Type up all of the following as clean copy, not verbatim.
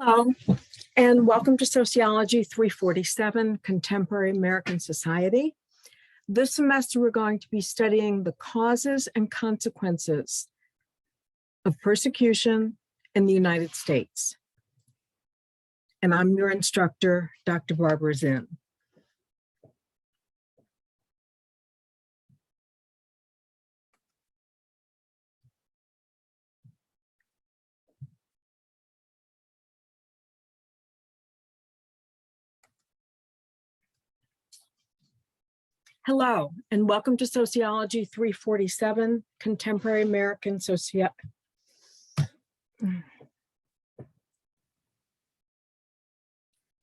Hello, and welcome to Sociology 347, Contemporary American Society. This semester, we're going to be studying the causes and consequences of persecution in the United States. And I'm your instructor, Dr. Barbara Zinn. Hello, and welcome to Sociology 347, Contemporary American Society.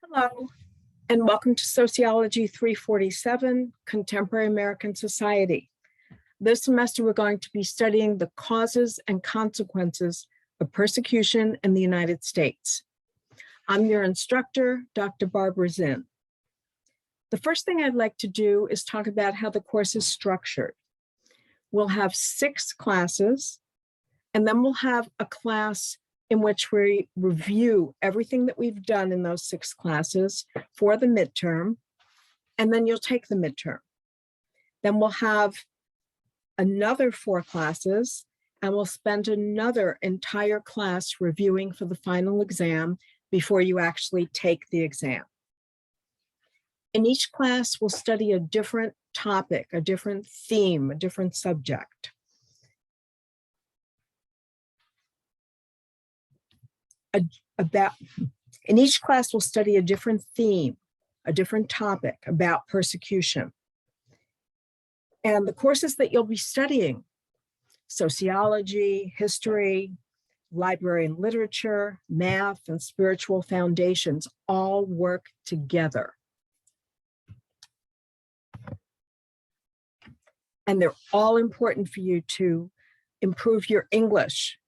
Hello, and welcome to Sociology 347, Contemporary American Society. This semester, we're going to be studying the causes and consequences of persecution in the United States. I'm your instructor, Dr. Barbara Zinn. The first thing I'd like to do is talk about how the course is structured. We'll have 6 classes, and then we'll have a class in which we review everything that we've done in those 6 classes for the midterm, and then you'll take the midterm. Then we'll have another 4 classes, and we'll spend another entire class reviewing for the final exam before you actually take the exam. In each class, we'll study a different topic, a different theme, a different subject. In each class, we'll study a different theme, a different topic about persecution. And the courses that you'll be studying, sociology, history, library and literature, math, and spiritual foundations all work together. And they're all important for you to improve your English,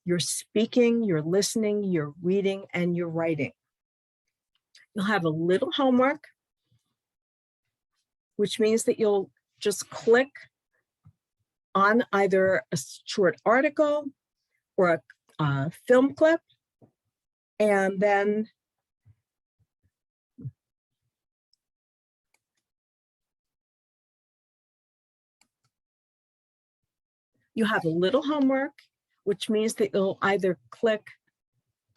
your speaking, your listening, your reading, and your writing. You'll have a little homework, which means that you'll just click on either a short article or a film clip, and then you have a little homework, which means that you'll either click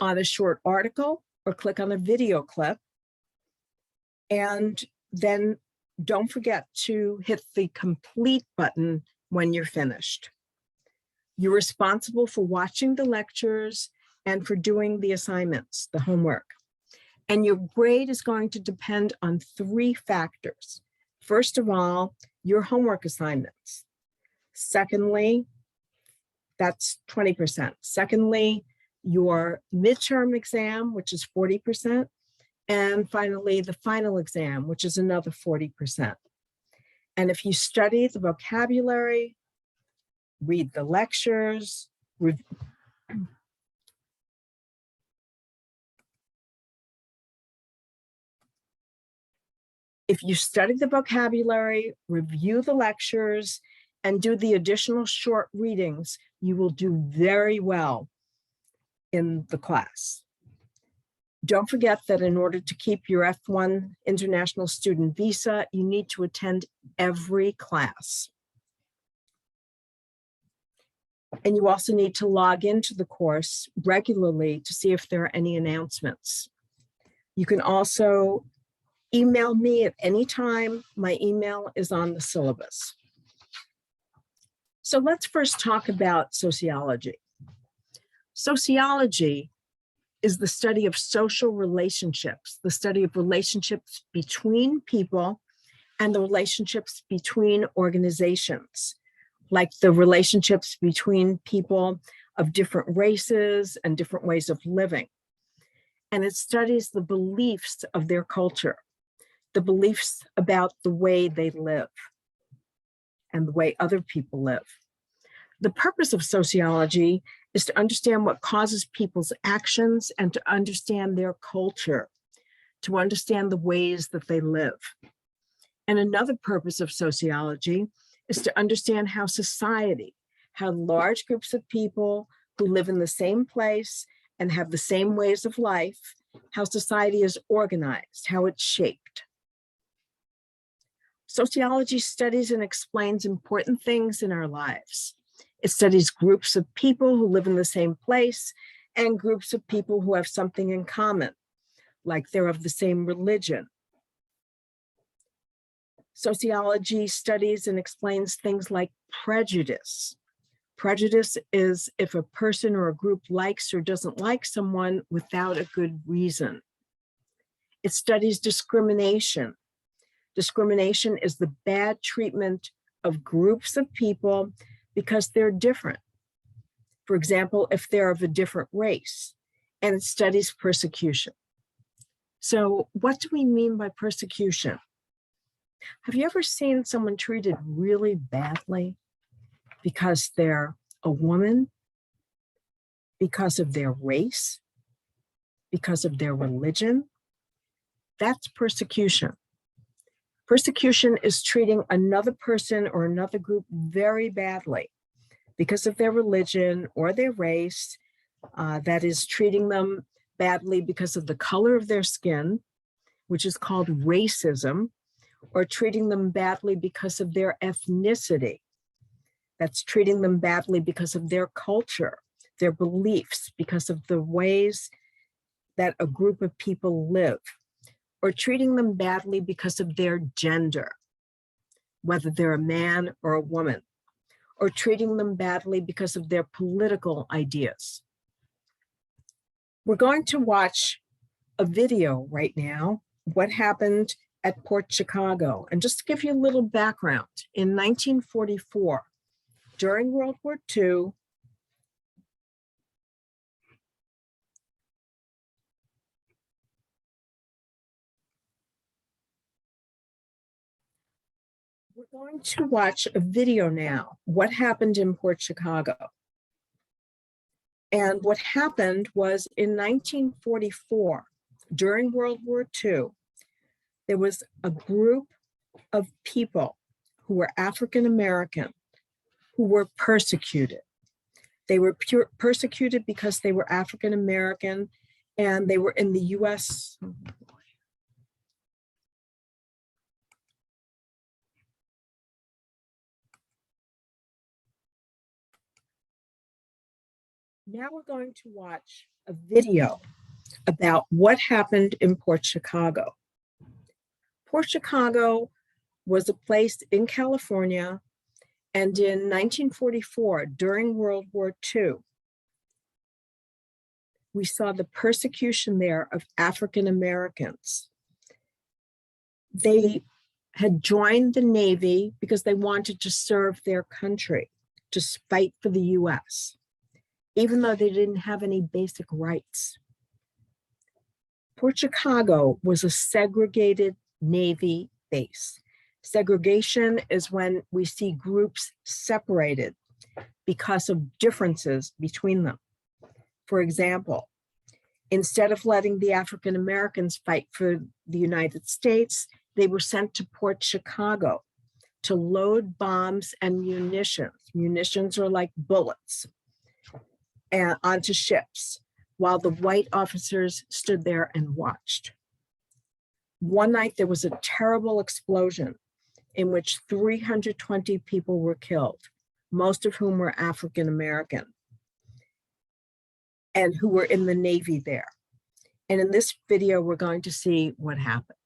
on a short article or click on a video clip. And then don't forget to hit the complete button when you're finished. You're responsible for watching the lectures and for doing the assignments, the homework. And your grade is going to depend on 3 factors. First of all, your homework assignments. Secondly, that's 20%. Secondly, your midterm exam, which is 40%. And finally, the final exam, which is another 40%. And if you study the vocabulary, read the lectures, if you study the vocabulary, review the lectures, and do the additional short readings, you will do very well in the class. Don't forget that in order to keep your F1 international student visa, you need to attend every class. And you also need to log into the course regularly to see if there are any announcements. You can also email me at any time. My email is on the syllabus. So let's first talk about sociology. Sociology is the study of social relationships, the study of relationships between people and the relationships between organizations, like the relationships between people of different races and different ways of living. And it studies the beliefs of their culture, the beliefs about the way they live and the way other people live. The purpose of sociology is to understand what causes people's actions and to understand their culture, to understand the ways that they live. And another purpose of sociology is to understand how society, how large groups of people who live in the same place and have the same ways of life, how society is organized, how it's shaped. Sociology studies and explains important things in our lives. It studies groups of people who live in the same place and groups of people who have something in common, like they're of the same religion. Sociology studies and explains things like prejudice. Prejudice is if a person or a group likes or doesn't like someone without a good reason. It studies discrimination. Discrimination is the bad treatment of groups of people because they're different. For example, if they're of a different race, and it studies persecution. So what do we mean by persecution? Have you ever seen someone treated really badly because they're a woman, because of their race, because of their religion? That's persecution. Persecution is treating another person or another group very badly because of their religion or their race. That is treating them badly because of the color of their skin, which is called racism, or treating them badly because of their ethnicity. That's treating them badly because of their culture, their beliefs, because of the ways that a group of people live, or treating them badly because of their gender, whether they're a man or a woman, or treating them badly because of their political ideas. We're going to watch a video right now, what happened at Port Chicago. And just to give you a little background, in 1944, during World War II, we're going to watch a video now, what happened in Port Chicago. And what happened was in 1944, during World War II, there was a group of people who were African American who were persecuted. They were persecuted because they were African American and they were in the US. Now we're going to watch a video about what happened in Port Chicago. Port Chicago was a place in California, and in 1944, during World War II, we saw the persecution there of African Americans. They had joined the Navy because they wanted to serve their country, to fight for the US, even though they didn't have any basic rights. Port Chicago was a segregated Navy base. Segregation is when we see groups separated because of differences between them. For example, instead of letting the African Americans fight for the United States, they were sent to Port Chicago to load bombs and munitions. Munitions are like bullets, and onto ships, while the white officers stood there and watched. One night there was a terrible explosion in which 320 people were killed, most of whom were African American and who were in the Navy there. And in this video, we're going to see what happened.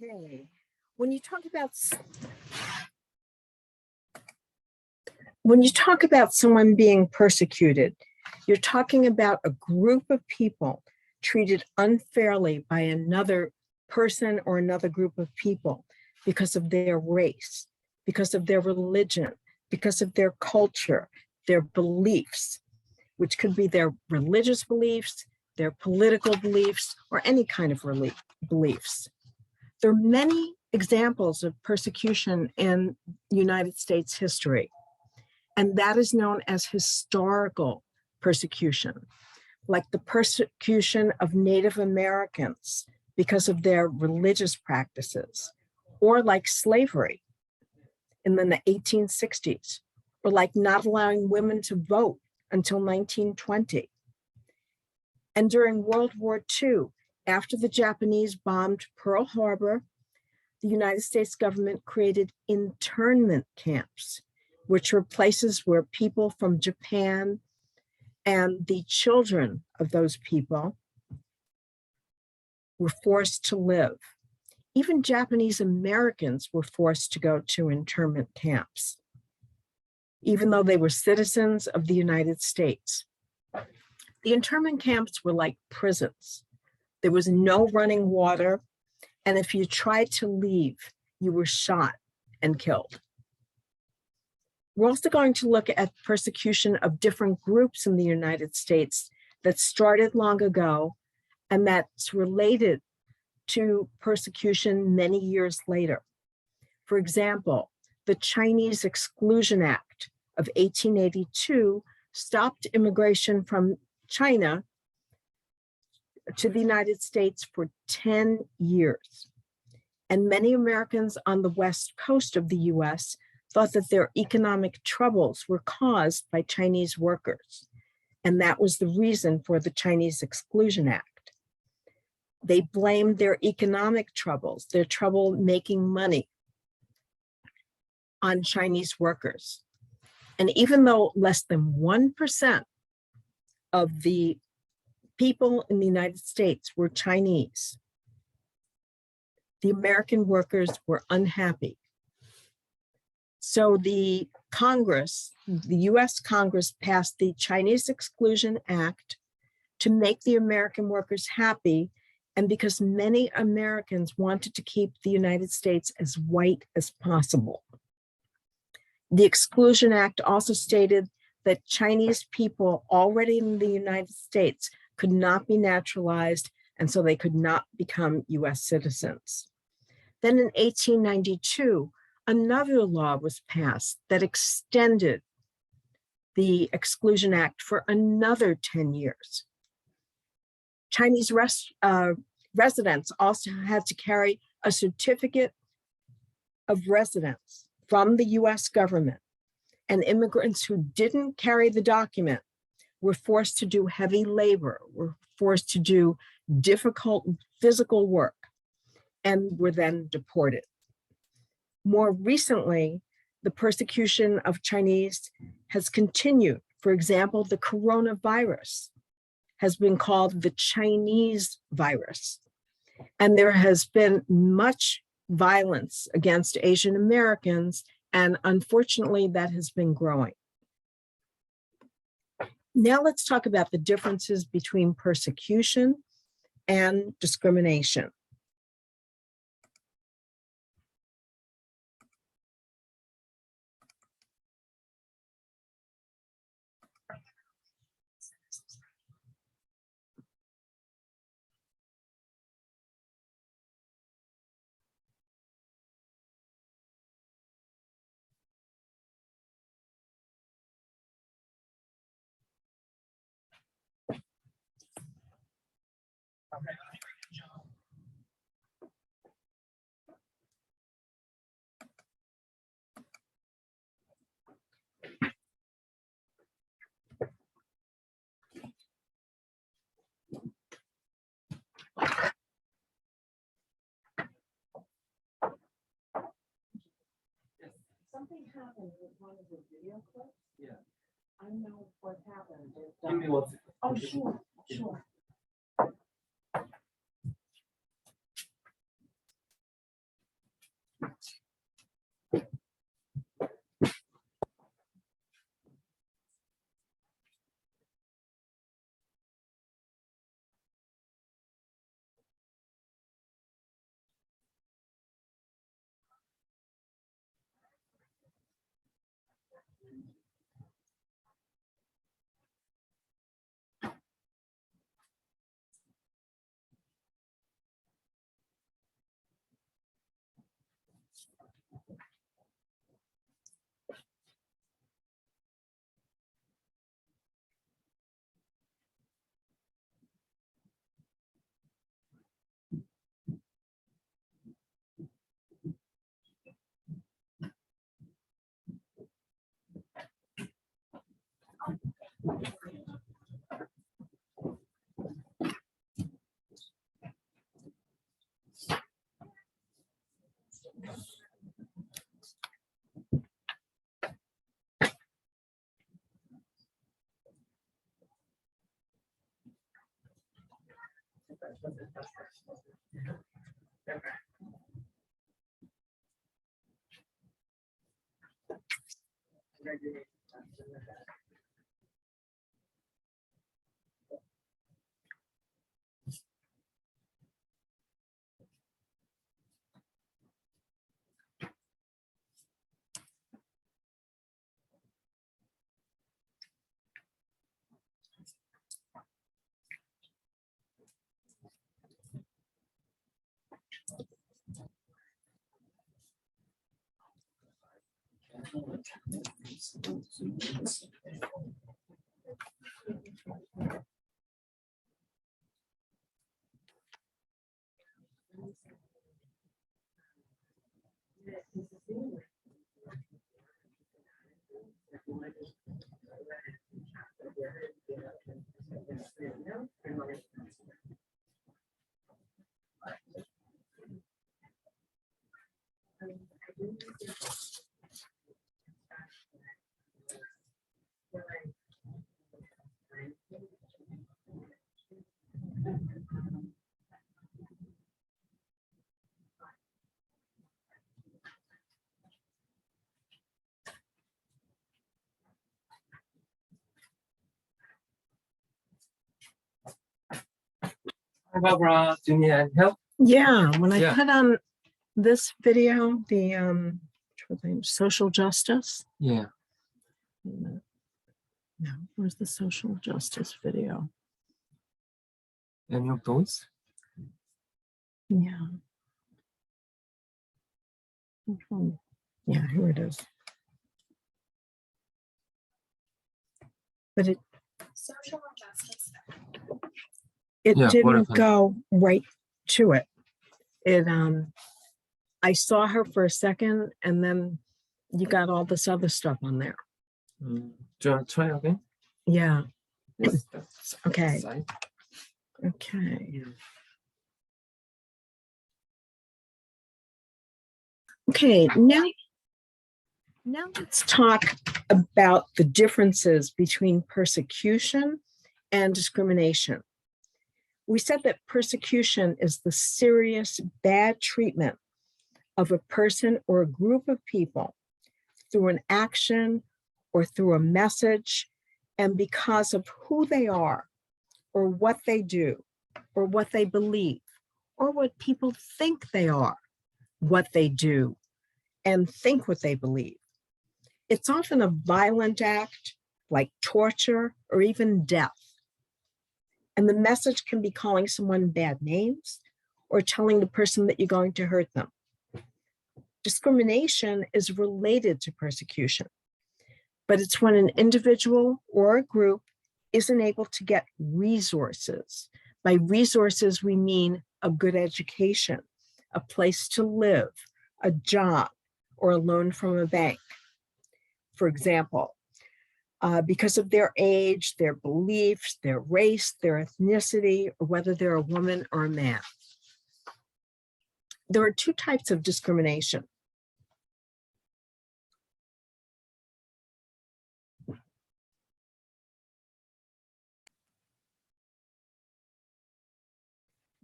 Okay, when you talk about when you talk about someone being persecuted, you're talking about a group of people treated unfairly by another person or another group of people because of their race, because of their religion, because of their culture, their beliefs, which could be their religious beliefs, their political beliefs, or any kind of beliefs. There are many examples of persecution in United States history, and that is known as historical persecution, like the persecution of Native Americans because of their religious practices, or like slavery in the 1860s, or like not allowing women to vote until 1920. And during World War II, after the Japanese bombed Pearl Harbor, the United States government created internment camps, which were places where people from Japan and the children of those people were forced to live. Even Japanese Americans were forced to go to internment camps, even though they were citizens of the United States. The internment camps were like prisons. There was no running water, and if you tried to leave, you were shot and killed. We're also going to look at persecution of different groups in the United States that started long ago and that's related to persecution many years later. For example, the Chinese Exclusion Act of 1882 stopped immigration from China to the United States for 10 years. And many Americans on the West Coast of the US thought that their economic troubles were caused by Chinese workers. And that was the reason for the Chinese Exclusion Act. They blamed their economic troubles, their trouble making money, on Chinese workers. And even though less than 1% of the people in the United States were Chinese, the American workers were unhappy. So the Congress, the US Congress, passed the Chinese Exclusion Act to make the American workers happy, and because many Americans wanted to keep the United States as white as possible. The Exclusion Act also stated that Chinese people already in the United States could not be naturalized, and so they could not become US citizens. Then in 1892, another law was passed that extended the Exclusion Act for another 10 years. Chinese residents also had to carry a certificate of residence from the US government, and immigrants who didn't carry the document were forced to do heavy labor, were forced to do difficult physical work, and were then deported. More recently, the persecution of Chinese has continued. For example, the coronavirus has been called the Chinese virus. And there has been much violence against Asian Americans, and unfortunately, that has been growing. Now let's talk about the differences between persecution and discrimination. Something happened with one of the video clips. Yeah. I know what happened. Give me 1 second. Oh, sure, sure. Hi, Barbara, do you need any help? Yeah, when I Yeah. put on this video, the which was it, social justice. Yeah. No, where's the social justice video? Any of those? Yeah. Which one? Yeah, here it is. But it Social injustice. it Yeah, what didn't happened? go right to it. It I saw her for a second and then you got all this other stuff on there. Do you want to try again? Yeah. Yes. That's Okay. side. Okay. Okay, now let's talk about the differences between persecution and discrimination. We said that persecution is the serious bad treatment of a person or a group of people through an action or through a message, and because of who they are or what they do or what they believe or what people think they are, what they do, and think what they believe. It's often a violent act like torture or even death. And the message can be calling someone bad names or telling the person that you're going to hurt them. Discrimination is related to persecution, but it's when an individual or a group isn't able to get resources. By resources, we mean a good education, a place to live, a job, or a loan from a bank. For example, because of their age, their beliefs, their race, their ethnicity, or whether they're a woman or a man. There are two types of discrimination.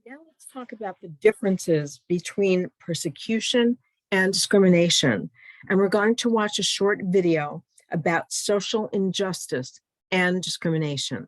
Now let's talk about the differences between persecution and discrimination. And we're going to watch a short video about social injustice and discrimination.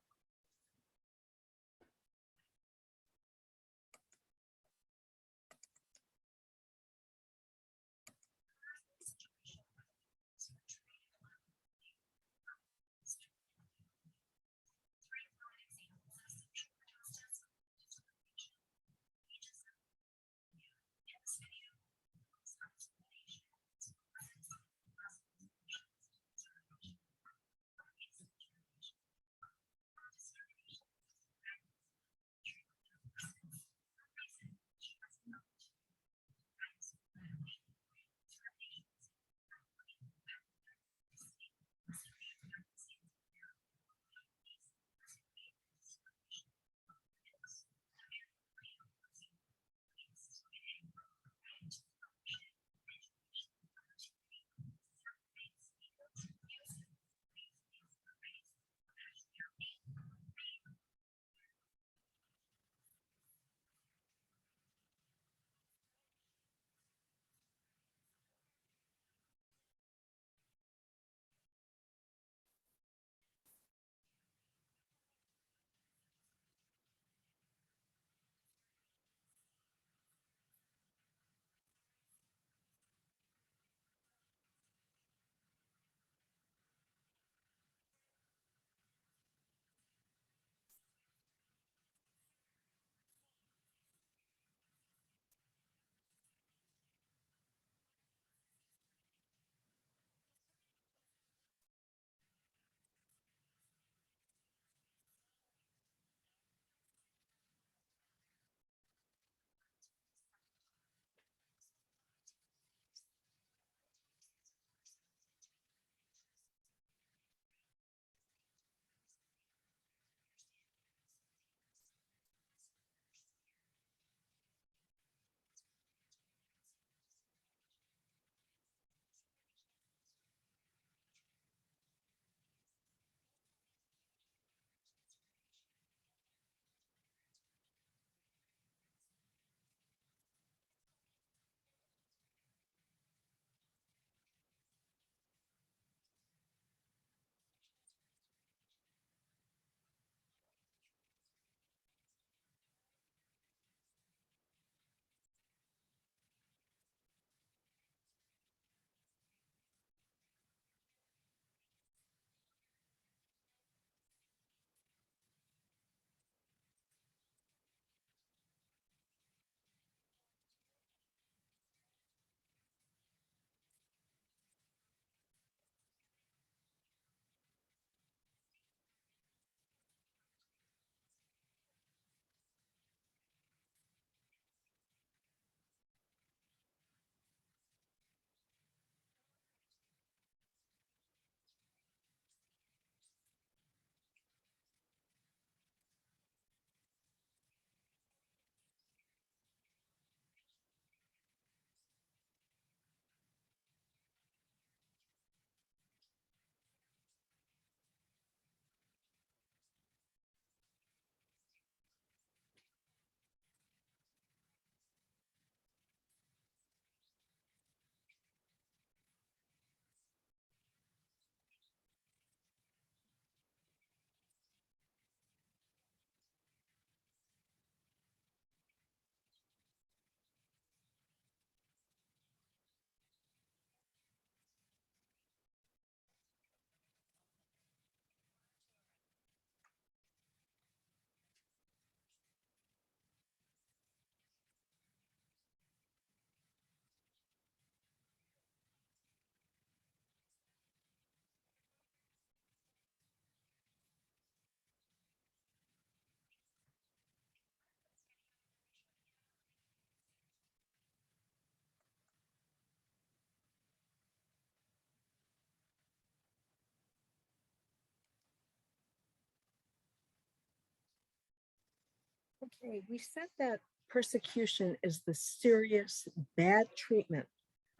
Okay, we said that persecution is the serious bad treatment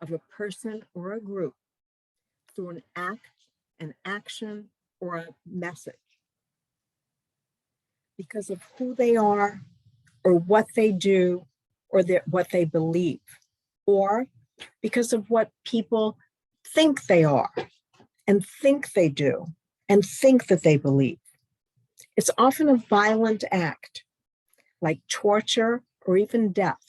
of a person or a group through an act, an action, or a message because of who they are or what they do or what they believe, or because of what people think they are and think they do and think that they believe. It's often a violent act like torture or even death.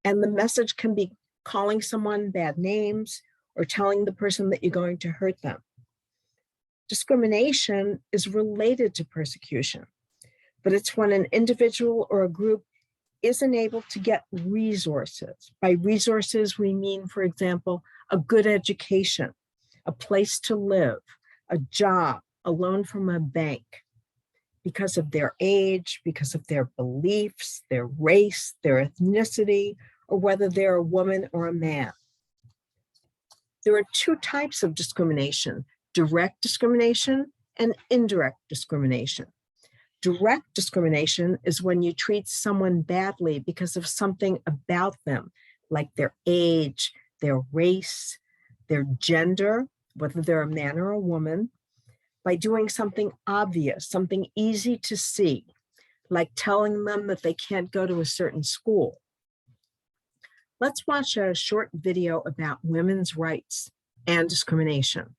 And the message can be calling someone bad names or telling the person that you're going to hurt them. Discrimination is related to persecution, but it's when an individual or a group isn't able to get resources. By resources, we mean, for example, a good education, a place to live, a job, a loan from a bank, because of their age, because of their beliefs, their race, their ethnicity, or whether they're a woman or a man. There are two types of discrimination: direct discrimination and indirect discrimination. Direct discrimination is when you treat someone badly because of something about them, like their age, their race, their gender, whether they're a man or a woman, by doing something obvious, something easy to see, like telling them that they can't go to a certain school. Let's watch a short video about women's rights and discrimination.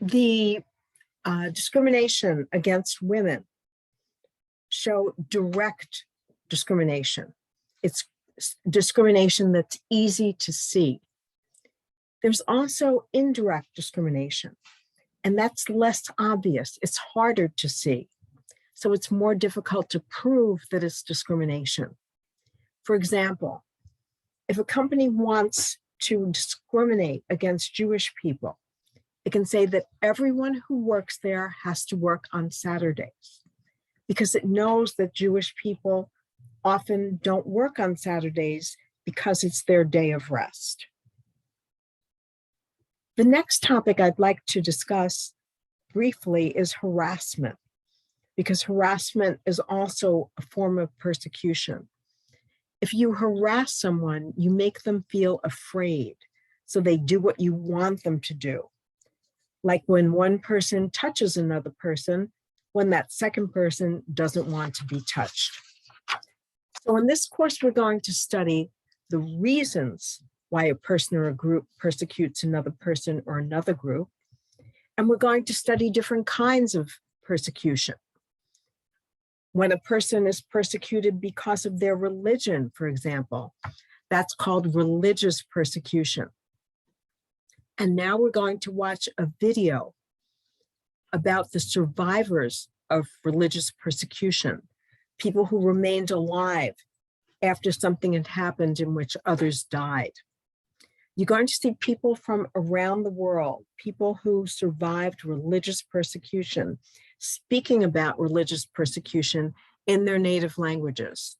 The discrimination against women show direct discrimination. It's discrimination that's easy to see. There's also indirect discrimination, and that's less obvious. It's harder to see. So it's more difficult to prove that it's discrimination. For example, if a company wants to discriminate against Jewish people, it can say that everyone who works there has to work on Saturdays because it knows that Jewish people often don't work on Saturdays because it's their day of rest. The next topic I'd like to discuss briefly is harassment, because harassment is also a form of persecution. If you harass someone, you make them feel afraid, so they do what you want them to do. Like when one person touches another person, when that second person doesn't want to be touched. So in this course, we're going to study the reasons why a person or a group persecutes another person or another group. And we're going to study different kinds of persecution. When a person is persecuted because of their religion, for example, that's called religious persecution. And now we're going to watch a video about the survivors of religious persecution, people who remained alive after something had happened in which others died. You're going to see people from around the world, people who survived religious persecution, speaking about religious persecution in their native languages.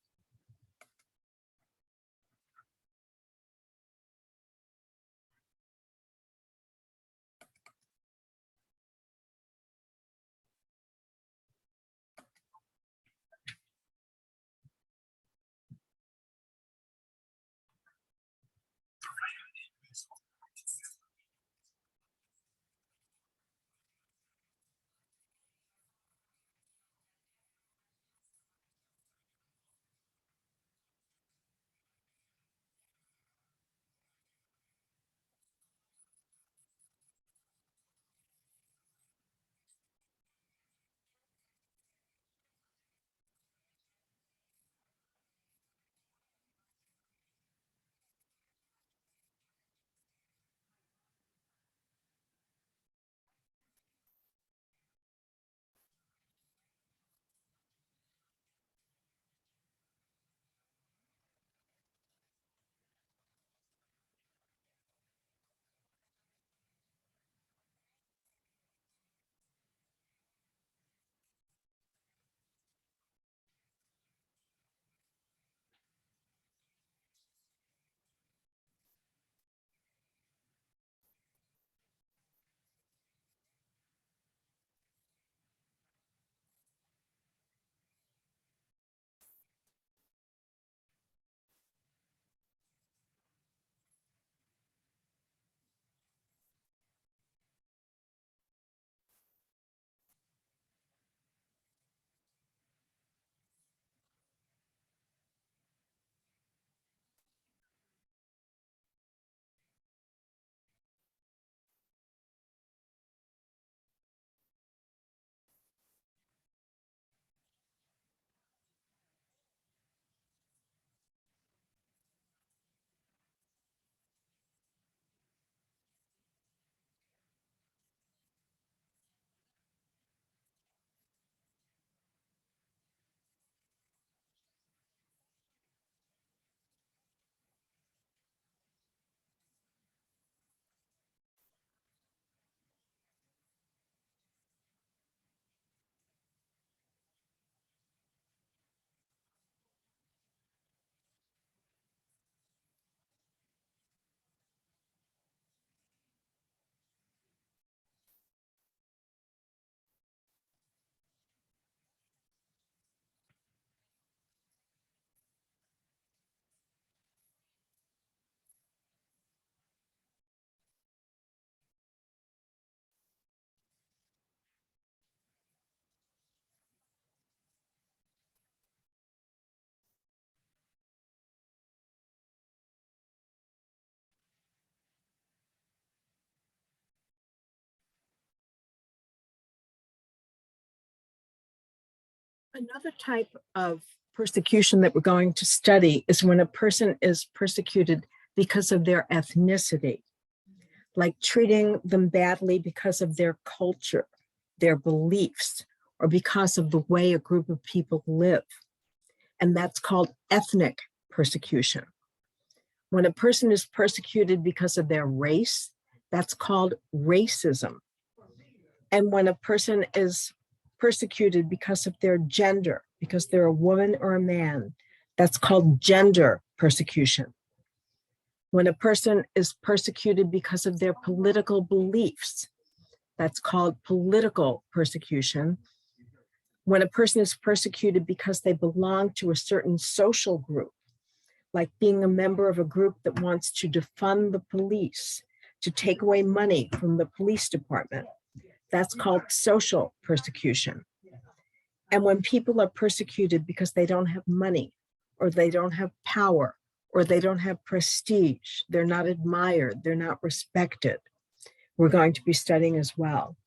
Another type of persecution that we're going to study is when a person is persecuted because of their ethnicity, like treating them badly because of their culture, their beliefs, or because of the way a group of people live. And that's called ethnic persecution. When a person is persecuted because of their race, that's called racism. And when a person is persecuted because of their gender, because they're a woman or a man, that's called gender persecution. When a person is persecuted because of their political beliefs, that's called political persecution. When a person is persecuted because they belong to a certain social group, like being a member of a group that wants to defund the police, to take away money from the police department, that's called social persecution. And when people are persecuted because they don't have money, or they don't have power, or they don't have prestige, they're not admired, they're not respected, we're going to be studying as well.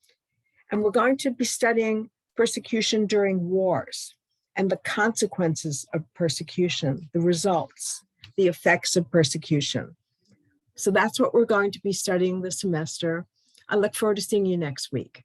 And we're going to be studying persecution during wars and the consequences of persecution, the results, the effects of persecution. So that's what we're going to be studying this semester. I look forward to seeing you next week.